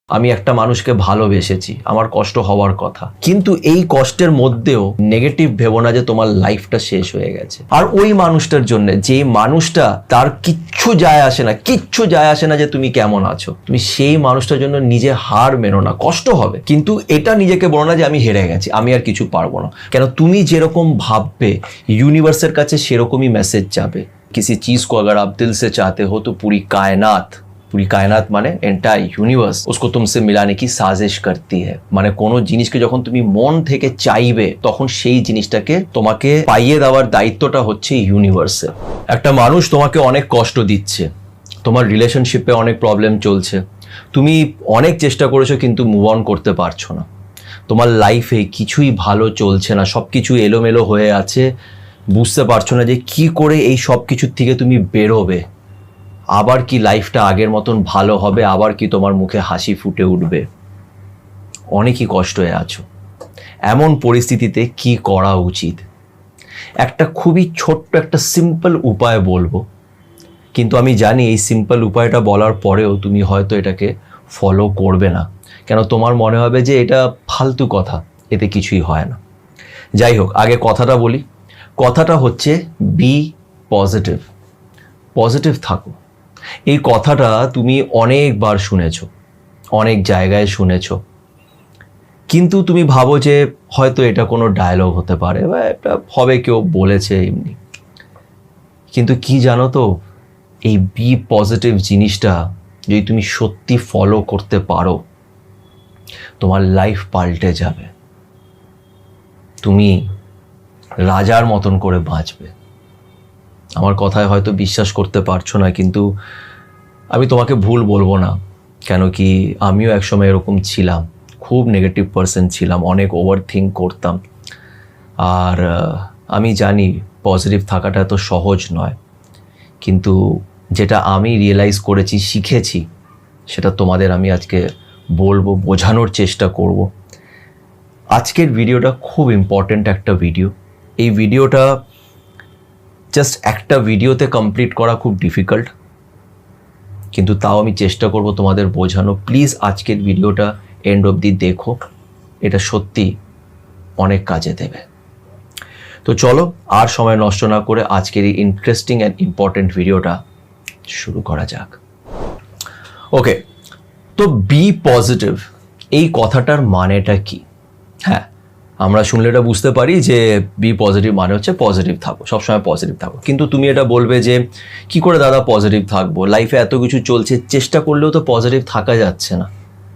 আমি একটা মানুষকে ভালোবেসেছি, আমার কষ্ট হওয়ার কথা, কিন্তু এই কষ্টের মধ্যেও নেগেটিভ ভেবো না যে তোমার লাইফটা শেষ হয়ে গেছে। আর ওই মানুষটার জন্য, যে মানুষটা তার কিচ্ছু যায় আসে না যে তুমি কেমন আছো, তুমি সেই মানুষটার জন্য নিজে হার মেনো না। কষ্ট হবে, কিন্তু এটা নিজেকে বলো না যে আমি হেরে গেছি, আমি আর কিছু পারবো না। কেন, তুমি যেরকম ভাববে यूनिवर्सের কাছে সেরকমই মেসেজ যাবে। किसी चीज को अगर आप दिल से चाहते हो तो पूरी कायनात মানে এন্টায়ার ইউনিভার্স उसको तुमसे मिलाने की साजिश करती है। মানে কোনো জিনিসকে যখন তুমি মন থেকে চাইবে তখন সেই জিনিসটাকে তোমাকে পাইয়ে দেওয়ার দায়িত্বটা হচ্ছে ইউনিভার্সের। একটা মানুষ তোমাকে অনেক কষ্ট দিচ্ছে, তোমার রিলেশনশিপে অনেক প্রবলেম চলছে, তুমি অনেক চেষ্টা করেছো কিন্তু মুভ অন করতে পারছো না, তোমার লাইফে কিছুই ভালো চলছে না, সব কিছু এলোমেলো হয়ে আছে, বুঝতে পারছো না যে কি করে এই সব কিছুর থেকে তুমি বেরোবে, আবার কি লাইফটা আগের মতন ভালো হবে, আবার কি তোমার মুখে হাসি ফুটে উঠবে। অনেকই কষ্ট হয়ে আছো। এমন পরিস্থিতিতে কি করা উচিত? একটা খুবই ছোট্ট একটা সিম্পল উপায় বলবো, কিন্তু আমি জানি এই সিম্পল উপায়টা বলার পরেও তুমি হয়তো এটাকে ফলো করবে না। কেন, তোমার মনে হবে যে এটা ফালতু কথা, এতে কিছুই হয় না। যাই হোক, আগে কথাটা বলি। কথাটা হচ্ছে বি পজিটিভ থাকো। এই কথাটা তুমি অনেকবার শুনেছো, অনেক জায়গায় শুনেছো, কিন্তু তুমি ভাবো যে হয়তো এটা কোনো ডায়লগ হতে পারে বা এটা হবে কেউ বলেছে এমনি। কিন্তু কি জানো তো, এই বি পজিটিভ জিনিসটা যদি তুমি সত্যি ফলো করতে পারো, তোমার লাইফ পাল্টে যাবে। তুমি রাজার মতন করে বাঁচবে। আমার কথায় হয়তো বিশ্বাস করতে পারছো না, কিন্তু আমি তোমাকে ভুল বলবো না। কেন কি, আমিও একসময় এরকম ছিলাম, খুব নেগেটিভ পার্সন ছিলাম, অনেক ওভার থিঙ্ক করতাম। আর আমি জানি পজিটিভ থাকাটা এত সহজ নয়, কিন্তু যেটা আমি রিয়েলাইজ করেছি, শিখেছি, সেটা তোমাদের আমি আজকে বলবো, বোঝানোর চেষ্টা করব। আজকের ভিডিওটা খুব ইম্পর্ট্যান্ট একটা ভিডিও। এই ভিডিওটা জাস্ট একটা ভিডিওতে কমপ্লিট করা খুব ডিফিকাল্ট, কিন্তু তাও আমি চেষ্টা করব তোমাদের বোঝানো। প্লিজ আজকের ভিডিওটা এন্ড অবধি দেখো, এটা সত্যি অনেক কাজে দেবে। তো চলো আর সময় নষ্ট না করে আজকের এই ইন্টারেস্টিং অ্যান্ড ইম্পর্টেন্ট ভিডিওটা শুরু করা যাক। ওকে, তো বি পজিটিভ, এই কথাটার মানেটা কি? হ্যাঁ, আমরা শুনলে এটা বুঝতে পারি যে বি পজিটিভ মানে হচ্ছে পজিটিভ থাকো, সবসময় পজিটিভ থাকো। কিন্তু তুমি এটা বলবে যে কি করে দাদা পজিটিভ থাকবো, লাইফে এত কিছু চলছে, চেষ্টা করলেও তো পজিটিভ থাকা যাচ্ছে না।